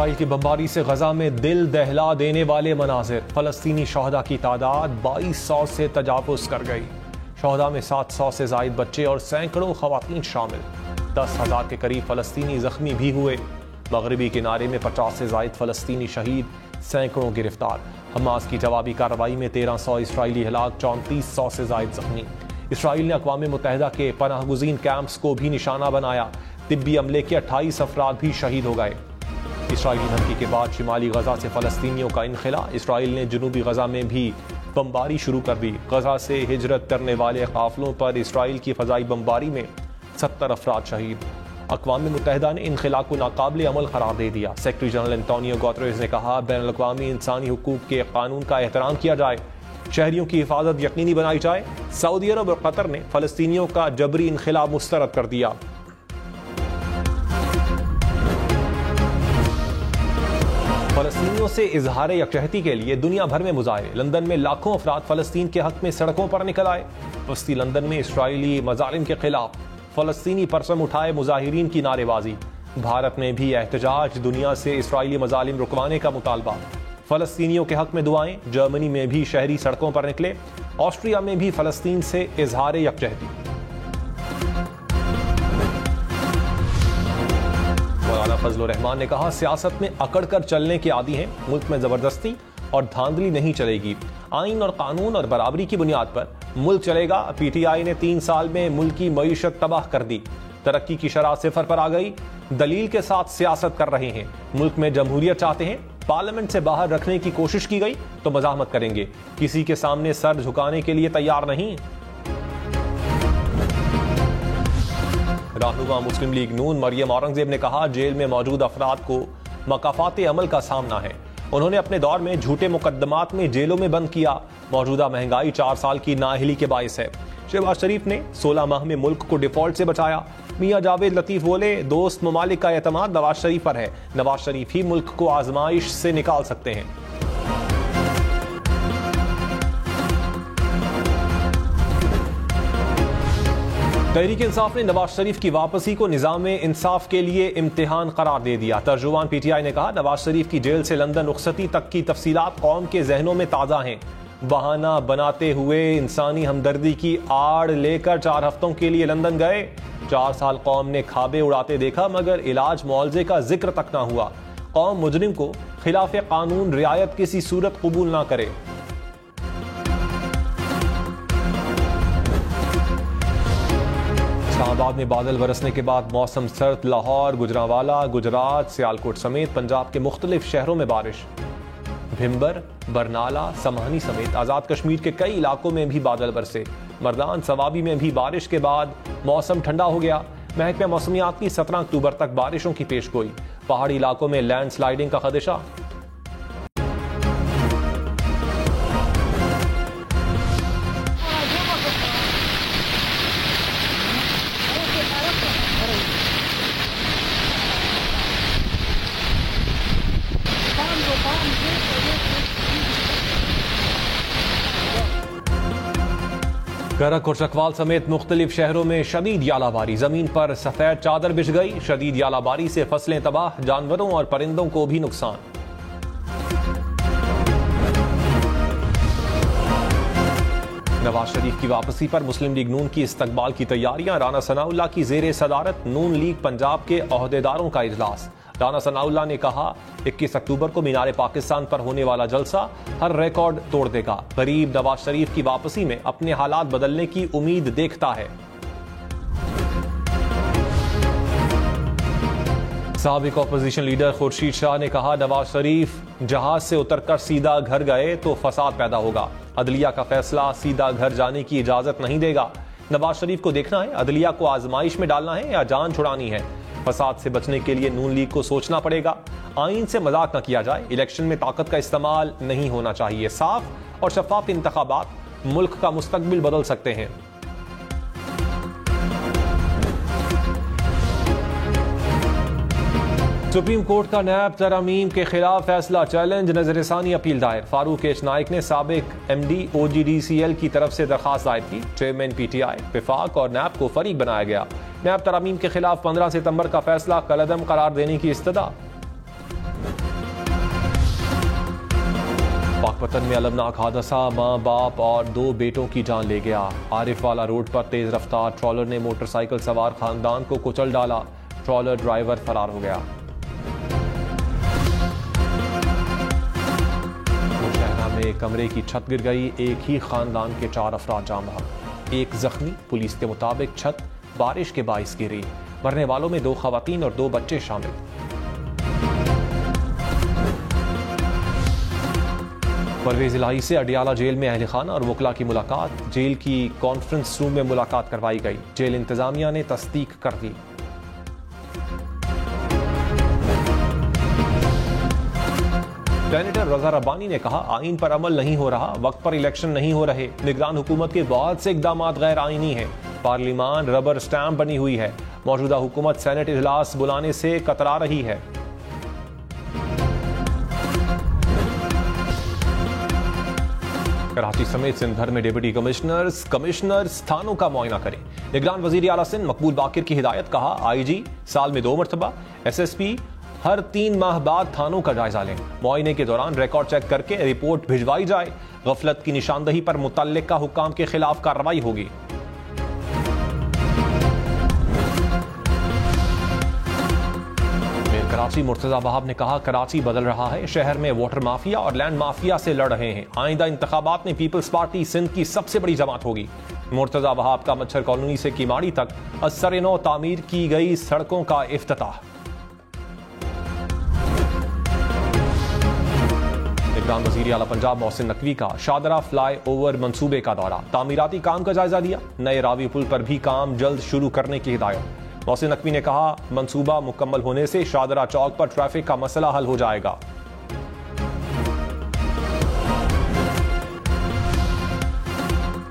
Israel की बमबारी से गजा में दिल दहला देने वाले मनाजिर। फलस्तीनी शहदा की तादाद 2200 से तजावुज कर गई। शहदा में 700 से जायद बच्चे और सैकड़ों खवातीन शामिल। 10,000 के करीब फलस्तीनी जख्मी भी हुए। मगरबी किनारे में 50 से जायद फलस्तीनी शहीद, सैकड़ों गिरफ्तार। हमास की जवाबी कार्रवाई में 1300 इसराइली हलाक, 3400 से जायद जख्मी। इसराइल ने अक़वाम मुत्तहिदा के पनाहगुज़ीन कैंप्स को भी निशाना बनाया। तिब्बी अमले के 28 अफराद भी शहीद हो गए। इसराइली धमकी के बाद शिमाली गजा से फलस्तीनियों का इनखिला। इसराइल ने जनूबी गजा में भी बमबारी शुरू कर दी। गजा से हिजरत करने वाले काफिलों पर इसराइल की फ़ज़ाई बमबारी में 70 अफराद शहीद। अक़वाम मुत्तहिदा ने इनखिला को नाकाबिल अमल करार दे दिया। सेक्रेटरी जनरल एंटोनियो गुतेरेस ने कहा, बैनुल अक़वामी इंसानी हुकूक के कानून का एहतराम किया जाए, शहरियों की हिफाजत यकीनी बनाई जाए। सऊदी अरब और कतर ने फलस्तीनियों का जबरी इनखिला मुस्तरद कर दिया। फलस्तीनियों से इजहार यकजहती के लिए दुनिया भर में मुजाहरे। लंदन में लाखों अफराद फलस्तीन के हक में सड़कों पर निकल आए। वस्ती लंदन में इसराइली मजालिम के खिलाफ फलस्तीनी परचम उठाए मुजाहिरीन की नारेबाजी। भारत में भी एहतजाज, दुनिया से इसराइली मजालिम रुकवाने का मुतालबा। फलस्तीनियों के हक में दुआएं। जर्मनी में भी शहरी सड़कों पर निकले। ऑस्ट्रिया में भी फलस्तीन से इजहार यकजहती। मौलाना फजलुर रहमान ने कहा, सियासत में अकड़ कर चलने के आदी हैं। मुल्क में जबरदस्ती और धांधली नहीं चलेगी। आइन और कानून और बराबरी की बुनियाद पर मुल्क चलेगा। पीटीआई ने 3 साल में मुल्क की मईशत तबाह कर दी। तरक्की की शरह सिफर पर आ गई। दलील के साथ सियासत कर रहे हैं। मुल्क में जमहूरियत चाहते हैं। पार्लियामेंट से बाहर रखने की कोशिश की गई तो मजाहमत करेंगे। किसी के सामने सर झुकाने के लिए तैयार नहीं। रहनुमा मुस्लिम लीग नून मरियम औरंगजेब ने कहा, जेल में मौजूद अफराद को मकाफात अमल का सामना है। उन्होंने अपने दौर में झूठे मुकदमात में जेलों में बंद किया। मौजूदा महंगाई 4 साल की नाअहली के बायस है। शहबाज शरीफ ने 16 माह में मुल्क को डिफॉल्ट से बचाया। मियां जावेद लतीफ बोले, दोस्त ममालिक का एतमाद नवाज शरीफ पर है। नवाज शरीफ ही मुल्क को आजमाइश से निकाल सकते हैं। तहरीक इंसाफ ने नवाज शरीफ की वापसी को निज़ाम इंसाफ के लिए इम्तिहान करार दे दिया। तर्जुमान पीटीआई ने कहा, नवाज शरीफ की जेल से लंदन रुखसती तक की तफसीलात कौम के जहनों में ताज़ा हैं। बहाना बनाते हुए इंसानी हमदर्दी की आड़ लेकर 4 हफ्तों के लिए लंदन गए। 4 साल कौम ने खाबे उड़ाते देखा, मगर इलाज मुआवजे का जिक्र तक ना हुआ। कौम मुजरिम को खिलाफ कानून रियायत किसी सूरत कबूल ना करे। इस्लामाबाद में बादल बरसने के बाद मौसम सर्द। लाहौर, गुजरांवाला, गुजरात, सियालकोट समेत पंजाब के मुख्तलिफ शहरों में बारिश। भिम्बर, बरनाला, समहानी समेत आज़ाद कश्मीर के कई इलाकों में भी बादल बरसे। मर्दान सवाबी में भी बारिश के बाद मौसम ठंडा हो गया। महकमा मौसमियात की 17 अक्टूबर तक बारिशों की पेशगोई। पहाड़ी इलाकों में लैंड स्लाइडिंग का खदशा। करक और चकवाल समेत मुख्तलिफ शहरों में शदीद यालाबारी। जमीन पर सफेद चादर बिछ गई। शदीद यालाबारी से फसलें तबाह, जानवरों और परिंदों को भी नुकसान। नवाज शरीफ की वापसी पर मुस्लिम लीग नून की इस्तकबाल की तैयारियां। राना सनाउल्लाह की जेर सदारत नून लीग पंजाब के ओहदेदारों का इजलास। राना सनाउल्लाह ने कहा, 21 अक्टूबर को मीनार पाकिस्तान पर होने वाला जलसा हर रिकॉर्ड तोड़ देगा। गरीब नवाज शरीफ की वापसी में अपने हालात बदलने की उम्मीद देखता है। साबिक अपोजिशन लीडर खुर्शीद शाह ने कहा, नवाज शरीफ जहाज से उतरकर सीधा घर गए तो फसाद पैदा होगा। अदलिया का फैसला सीधा घर जाने की इजाजत नहीं देगा। नवाज शरीफ को देखना है, अदलिया को आजमाइश में डालना है या जान छुड़ानी है। फसाद से बचने के लिए नून लीग को सोचना पड़ेगा। आइन से मजाक न किया जाए। इलेक्शन में ताकत का इस्तेमाल नहीं होना चाहिए। साफ और शफाफ इंतखाबात मुल्क का मुस्तकबिल बदल सकते हैं। सुप्रीम कोर्ट का नैब तरमीम के खिलाफ फैसला चैलेंज। नजरसानी अपील दायर। फारूक एच नाइक ने साबिक MD OGDCL की तरफ से दरखास्त दायर की। चेयरमैन PTI, विफाक और नैब को फरीक बनाया गया। नैब तरमीम के खिलाफ 15 सितंबर का फैसला कलअदम करार देने की इस्तदा। विशाखापट्टनम में अलमनाक हादसा, मां बाप और 2 बेटों की जान ले गया। आरिफ वाला रोड पर तेज रफ्तार ट्रॉलर ने मोटरसाइकिल सवार खानदान को कुचल डाला। ट्रॉलर ड्राइवर फरार हो गया। शहरा में कमरे की छत गिर गई, एक ही खानदान के 4 अफराद जान बहक, एक जख्मी। पुलिस के मुताबिक छत बारिश के बाइस गिरी। मरने वालों में 2 खवातीन और 2 बच्चे शामिल। परवेज इलाही से अडियाला जेल में अहल खाना और वकला की मुलाकात। जेल की कॉन्फ्रेंस रूम में मुलाकात करवाई गई। जेल इंतजामिया ने तस्दीक कर दी। सेनेटर रजा रब्बानी ने कहा, आइन पर अमल नहीं हो रहा, वक्त पर इलेक्शन नहीं हो रहे। निगरान हुकूमत के बहुत से इकदाम गैर आईनी हैं। पार्लिमान रबर स्टैंप बनी हुई है। मौजूदा हुकूमत सेनेट इजलास बुलाने से कतरा रही है। कराची समेत सिंध भर में डिप्टी कमिश्नर्स थानों का मुआयना करें। निगरान वजीर आला सिंध मकबूल बाकिर की हिदायत। कहा, आईजी साल में 2 मरतबा, एसएसपी हर 3 माह बाद थानों का जायजा लें। मुआयने के दौरान रिकॉर्ड चेक करके रिपोर्ट भिजवाई जाए। गफलत की निशानदही पर मुतल्लिका हुक्काम के खिलाफ कार्रवाई होगी। कराची मुर्तजा वहाब ने कहा, कराची बदल रहा है। शहर में वाटर माफिया और लैंड माफिया से लड़ रहे हैं। आइंदा इंतखाबात में पीपल्स पार्टी सिंध की सबसे बड़ी जमात होगी। मुर्तजा वहाब का मच्छर कॉलोनी से कीमाड़ी तक असर-ए-नौ तामीर की गई सड़कों का इफ्तिताह। निगरान वजीर आला पंजाब मोहसिन नकवी का शादरा फ्लाई ओवर मंसूबे का दौरा। तामीराती काम का जायजा लिया। नए रावी पुल पर भी काम जल्द शुरू करने की हिदायत। मोहसिन नकवी ने कहा, मंसूबा मुकम्मल होने से शादरा चौक पर ट्रैफिक का मसला हल हो जाएगा।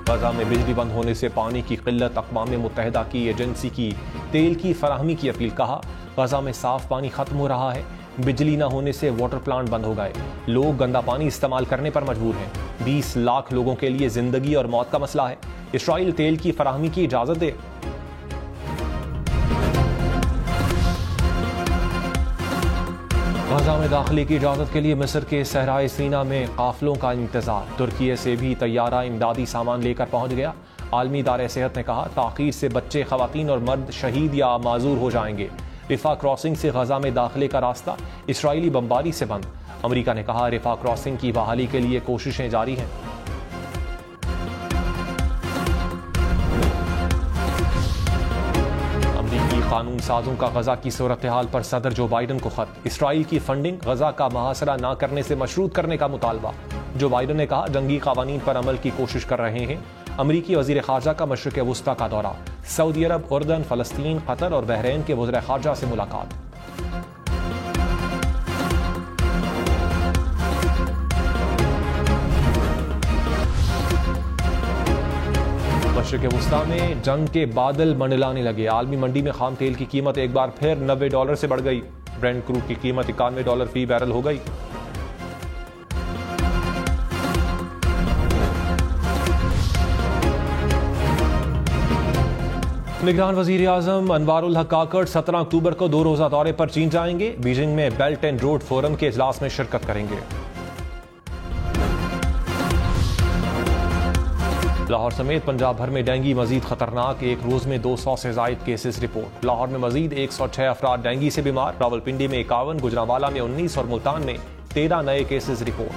गजा में बिजली बंद होने से पानी की किल्लत। अक़वाम मुत्तहिदा की एजेंसी की तेल की फराहमी की अपील। कहा, गजा में साफ पानी खत्म हो रहा है। बिजली न होने से वाटर प्लांट बंद हो गए। लोग गंदा पानी इस्तेमाल करने पर मजबूर हैं। 20 लाख लोगों के लिए जिंदगी और मौत का मसला है। इसराइल तेल की फराहमी की इजाजत दे। गजा में दाखिले की इजाजत के लिए मिस्र के सहराए सीना में काफिलों का इंतजार। तुर्की से भी तैयारा इमदादी सामान लेकर पहुंच गया। आलमी इदारे सेहत ने कहा, ताखीर से बच्चे, खवातीन और मर्द शहीद या माजूर हो जाएंगे। रिफा क्रॉसिंग से गजा में दाखिले का रास्ता इसराइली बमबारी से बंद। अमेरिका ने कहा, रिफा क्रॉसिंग की बहाली के लिए कोशिशें जारी हैं। कानून साजों का गजा की सूरत हाल पर सदर जो बाइडन को खत। इसराइल की फंडिंग गजा का मुहासरा न करने से मशरूत करने का मुतालबा। जो बाइडन ने कहा, जंगी कानून पर अमल की कोशिश कर रहे हैं। अमरीकी वजीर खारजा का मशरिक वुस्ता का दौरा। सऊदी अरब, उर्दन, फलस्तीन, कतर और बहरीन के वज़ीर खारजा से मुलाकात। मशरिक वुस्ता में जंग के बादल मंडलाने लगे। आलमी मंडी में खाम तेल की कीमत एक बार फिर $90 से बढ़ गई। ब्रेंट क्रूड की कीमत $91 फी बैरल हो गई। निगरान वजीर आजम अनवारुल हक काकड़ 17 अक्टूबर को 2 रोजा दौरे पर चीन जाएंगे। बीजिंग में बेल्ट एंड रोड फोरम के इजलास में शिरकत करेंगे। लाहौर समेत पंजाब भर में डेंगी मजीद खतरनाक। एक रोज में 200 से जायद केसेस रिपोर्ट। लाहौर में मजीद 106 अफराद डेंगी से बीमार। रावलपिंडी में 51, गुजरांवाला में 19 और मुल्तान में 13 नए केसेस रिपोर्ट।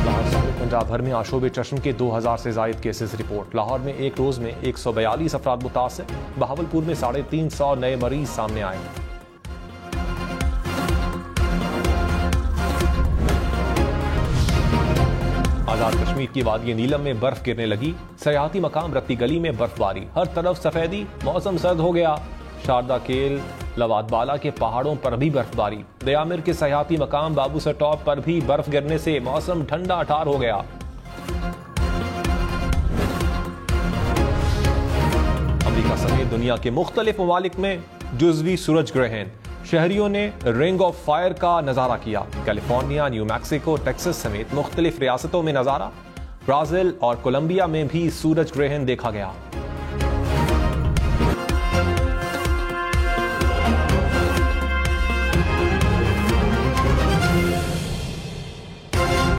लाहौर समेत पंजाब भर में आशोब चश्म के 2000 से जायद केसेस रिपोर्ट। लाहौर में एक रोज में 142 अफराद मुतासिर। बहावलपुर में 350 नए मरीज सामने आए। आजाद कश्मीर की वादी नीलम में बर्फ गिरने लगी। सयाहती मकाम रत्ती गली में बर्फबारी। हर तरफ सफेदी। मौसम सर्द हो गया। शारदा केल, लवाद बाला के पहाड़ों पर भी बर्फबारी। दयामिर के सयाहती मकाम बाबूसर टॉप पर भी बर्फ गिरने से मौसम ठंडा ठार हो गया। अमेरिका समेत दुनिया के मुख्तलिफ ममालिक में जुज़वी सूरज ग्रहण। शहरियों ने रिंग ऑफ फायर का नजारा किया। कैलिफोर्निया, न्यू मैक्सिको, टेक्सास समेत मुख्तलिफ रियासतों में नजारा। ब्राजील और कोलंबिया में भी सूरज ग्रहण देखा गया।